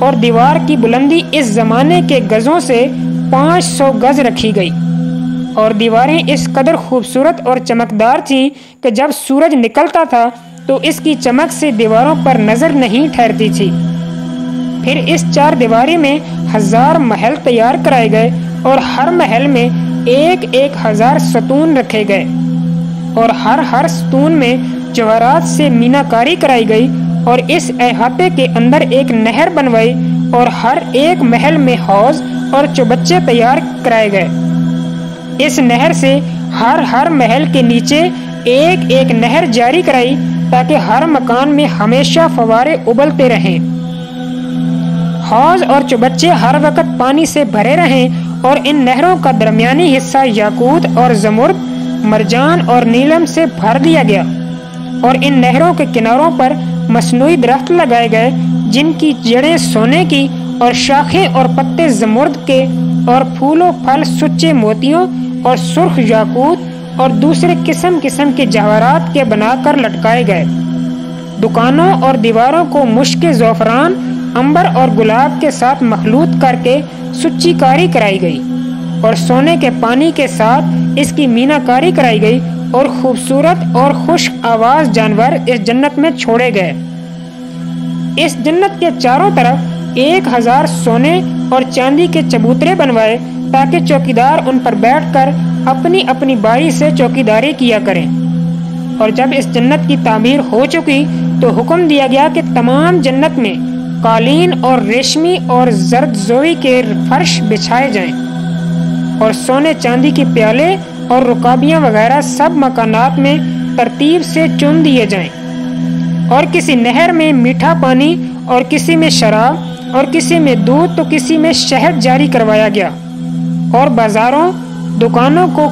اور دیوار کی بلندی اس زمانے کے گزوں سے 500 گز رکھی گئی، اور دیواریں اس قدر خوبصورت اور چمکدار تھیں کہ جب سورج نکلتا تھا تو اس کی چمک سے دیواروں پر نظر نہیں ٹھہرتی تھی۔ پھر اس 4 دیواری میں 1000 محل تیار کرائے گئے، اور ہر محل میں 1000 ستون رکھے گئے، اور ہر ستون میں جواہرات سے مینا کاری کرائی گئی، اور اس احاطے کے اندر ایک نہر بنوائی، اور ہر ایک محل میں حوض اور چوبچے تیار کرائے گئے۔ اس نہر سے ہر محل کے نیچے ایک نہر جاری کرائی، تاکہ ہر مکان میں ہمیشہ فوارے ابلتے رہیں، حوض اور چوبچے ہر وقت پانی سے بھرے رہیں، اور ان نہروں کا درمیانی حصہ یاقوت اور زمرد، مرجان اور نیلم سے بھر دیا گیا، اور ان نہروں کے کناروں پر مصنوعی درخت لگائے گئے، جن کی جڑیں سونے کی اور شاخیں اور پتے زمرد کے، اور پھول و پھل سچے موتیوں اور سرخ یاقوت اور دوسرے قسم کے جواہرات کے بنا کر لٹکائے گئے۔ دکانوں اور دیواروں کو مشک زعفران، عنبر اور گلاب کے ساتھ مخلوط کر کے سچی کاری کرائی گئی، اور سونے کے پانی کے ساتھ اس کی مینا کاری کرائی گئی، اور خوبصورت اور خشک آواز جانور اس جنت میں چھوڑے گئے۔ اس جنت کے چاروں طرف 1000 سونے اور چاندی کے چبوترے بنوائے، تاکہ چوکیدار ان پر بیٹھ کر اپنی اپنی باری سے چوکیداری کیا کریں۔ اور جب اس جنت کی تعمیر ہو چکی تو حکم دیا گیا کہ تمام جنت میں قالین اور ریشمی اور زرد زوئی کے فرش بچھائے جائیں، اور سونے چاندی کے پیالے اور رکابیاں وغیرہ سب مکانات میں ترتیب سے چن دیے جائیں، اور کسی نہر میں میٹھا پانی، اور کسی میں شراب، اور کسی میں دودھ تو کسی میں شہد جاری کروایا گیا، اور بازاروں دکانوں کو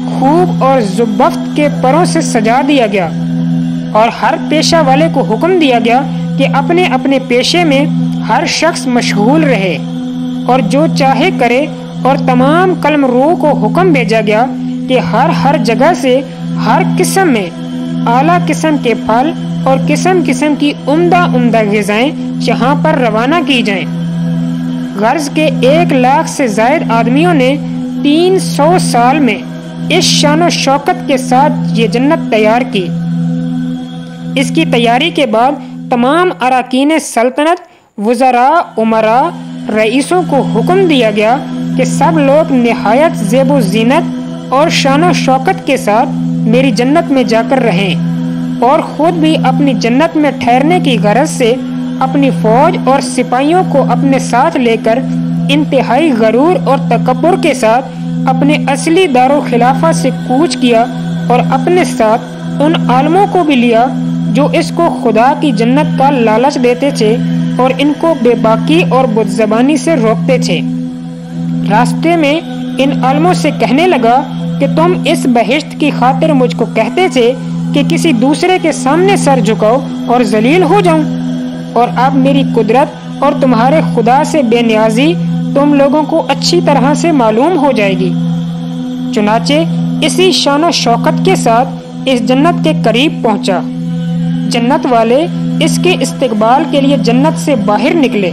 خوب اور زبفت کے پروں سے سجا دیا گیا، اور ہر پیشہ والے کو حکم دیا گیا کہ اپنے اپنے پیشے میں ہر شخص مشغول رہے اور جو چاہے کرے، اور تمام قلم رو کو حکم بھیجا گیا کہ ہر جگہ سے ہر قسم میں اعلیٰ قسم کے پھل اور قسم کی عمدہ غذائیں یہاں پر روانہ کی جائیں۔ غرض کے 1 لاکھ سے زائد آدمیوں نے 300 سال میں اس شان و شوکت کے ساتھ یہ جنت تیار کی۔ اس کی تیاری کے بعد تمام اراکین سلطنت، وزراء، امراء، رئیسوں کو حکم دیا گیا کہ سب لوگ نہایت زیب و زینت اور شان و شوکت کے ساتھ میری جنت میں جا کر رہیں، اور خود بھی اپنی جنت میں ٹھہرنے کی غرض سے اپنی فوج اور سپاہیوں کو اپنے ساتھ لے کر انتہائی غرور اور تکبر کے ساتھ اپنے اصلی دار و خلافہ سے کوچ کیا، اور اپنے ساتھ ان عالموں کو بھی لیا جو اس کو خدا کی جنت کا لالچ دیتے تھے، اور ان کو بے باکی اور بت زبانی سے روکتے تھے۔ راستے میں ان عالموں سے کہنے لگا کہ تم اس بہشت کی خاطر مجھ کو کہتے تھے کہ کسی دوسرے کے سامنے سر جھکاؤ اور ذلیل ہو جاؤں، اور اب میری قدرت اور تمہارے خدا سے بے نیازی تم لوگوں کو اچھی طرح سے معلوم ہو جائے گی۔ چنانچہ اسی شان و شوکت کے ساتھ اس جنت کے قریب پہنچا۔ جنت والے اس کے استقبال کے لیے جنت سے باہر نکلے،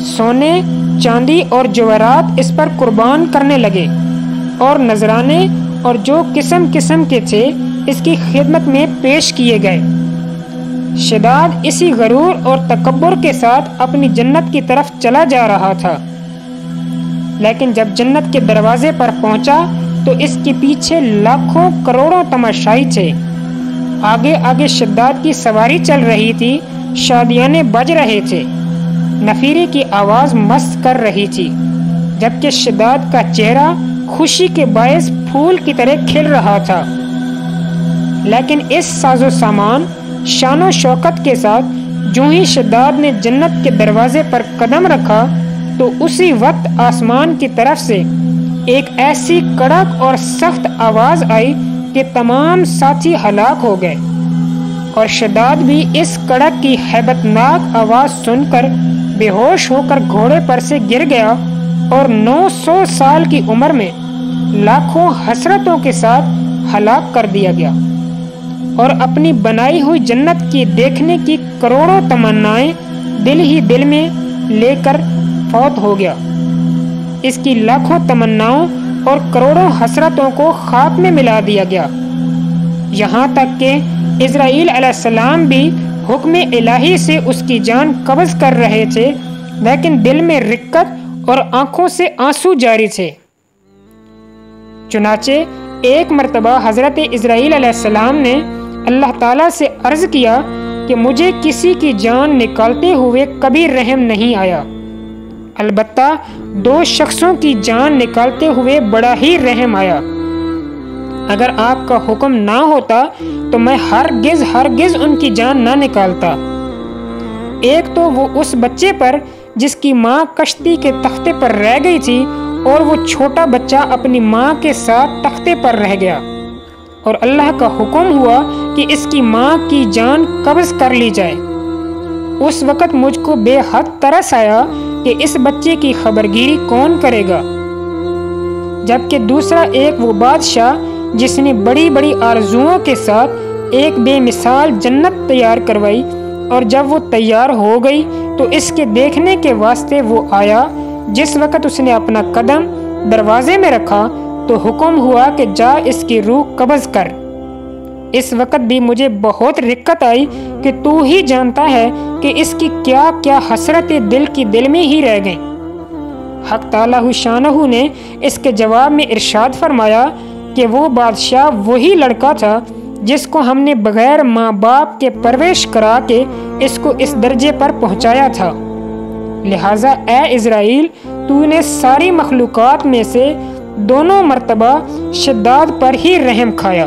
سونے، چاندی اور جواہرات اس پر قربان کرنے لگے، اور نذرانے اور جو قسم کے تھے اس کی خدمت میں پیش کیے گئے۔ شداد اسی غرور اور تکبر کے ساتھ اپنی جنت کی طرف چلا جا رہا تھا، لیکن جب جنت کے دروازے پر پہنچا تو اس کے پیچھے لاکھوں کروڑوں تماشائی تھے۔ آگے شداد کی سواری چل رہی تھی، شادیانے بج رہے تھے، نفیری کی آواز مست کر رہی تھی، جبکہ شداد کا چہرہ خوشی کے باعث پھول کی طرح کھل رہا تھا۔ لیکن اس ساز و سامان، شان و شوکت کے ساتھ جو ہی شداد نے جنت کے دروازے پر قدم رکھا تو اسی وقت آسمان کی طرف سے ایک ایسی کڑک اور سخت آواز آئی کہ تمام ساتھی ہلاک ہو گئے، اور شداد بھی اس کڑک کی ہیبت ناک آواز سن کر بے ہوش ہو کر گھوڑے پر سے گر گیا، اور 900 سال کی عمر میں لاکھوں حسرتوں کے ساتھ ہلاک کر دیا گیا، اور اپنی بنائی ہوئی جنت کی دیکھنے کی کروڑوں تمنائیں دل ہی دل میں لے کر فوت ہو گیا۔ اس کی لاکھوں تمناؤں اور کروڑوں حسرتوں کو خاک میں ملا دیا گیا، یہاں تک کہ اسرائیل علیہ السلام بھی حکم الہی سے اس کی جان قبض کر رہے تھے، لیکن دل میں رقت اور آنکھوں سے آنسو جاری تھے۔ چنانچہ ایک مرتبہ حضرت اسرائیل علیہ السلام نے اللہ تعالیٰ سے عرض کیا کہ مجھے کسی کی جان نکالتے ہوئے کبھی رحم نہیں آیا، البتہ 2 شخصوں کی جان نکالتے ہوئے بڑا ہی رحم آیا۔ اگر آپ کا حکم نہ ہوتا تو میں ہرگز ان کی جان نہ نکالتا۔ ایک تو وہ اس بچے پر جس کی ماں کشتی کے تختے پر رہ گئی تھی، اور وہ چھوٹا بچہ اپنی ماں کے ساتھ تختے پر رہ گیا، اور اللہ کا حکم ہوا کہ اس کی ماں کی جان قبض کر لی جائے۔ اس وقت مجھ کو بے حد ترس آیا کہ اس بچے کی خبرگیری کون کرے گا، جبکہ دوسرا ایک وہ بادشاہ جس نے بڑی بڑی آرزوؤں کے ساتھ ایک بے مثال جنت تیار کروائی، اور جب وہ تیار ہو گئی تو اس کے دیکھنے کے واسطے وہ آیا۔ جس وقت اس نے اپنا قدم دروازے میں رکھا تو حکم ہوا کہ جا اس کی روح قبض کر۔ اس وقت بھی مجھے بہت رقت آئی کہ تو ہی جانتا ہے کہ اس کی کیا کیا حسرتیں دل میں ہی رہ گئیں۔ حق تعالیٰ شانہ نے اس کے جواب میں ارشاد فرمایا کہ وہ بادشاہ وہی لڑکا تھا جس کو ہم نے بغیر ماں باپ کے پرورش کرا کے اس کو اس درجے پر پہنچایا تھا۔ لہٰذا اے اسرائیل، تو نے ساری مخلوقات میں سے دونوں مرتبہ شداد پر ہی رحم کھایا۔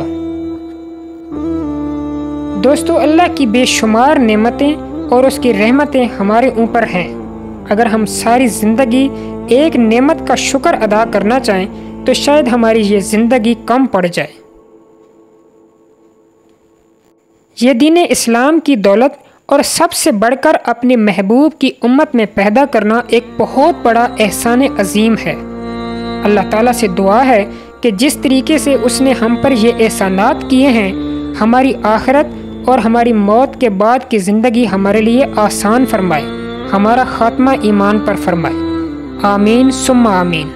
دوستو، اللہ کی بے شمار نعمتیں اور اس کی رحمتیں ہمارے اوپر ہیں۔ اگر ہم ساری زندگی ایک نعمت کا شکر ادا کرنا چاہیں تو شاید ہماری یہ زندگی کم پڑ جائے۔ یہ دین اسلام کی دولت اور سب سے بڑھ کر اپنے محبوب کی امت میں پیدا کرنا ایک بہت بڑا احسان عظیم ہے۔ اللہ تعالیٰ سے دعا ہے کہ جس طریقے سے اس نے ہم پر یہ احسانات کیے ہیں، ہماری آخرت اور ہماری موت کے بعد کی زندگی ہمارے لیے آسان فرمائے، ہمارا خاتمہ ایمان پر فرمائے۔ آمین ثم آمین۔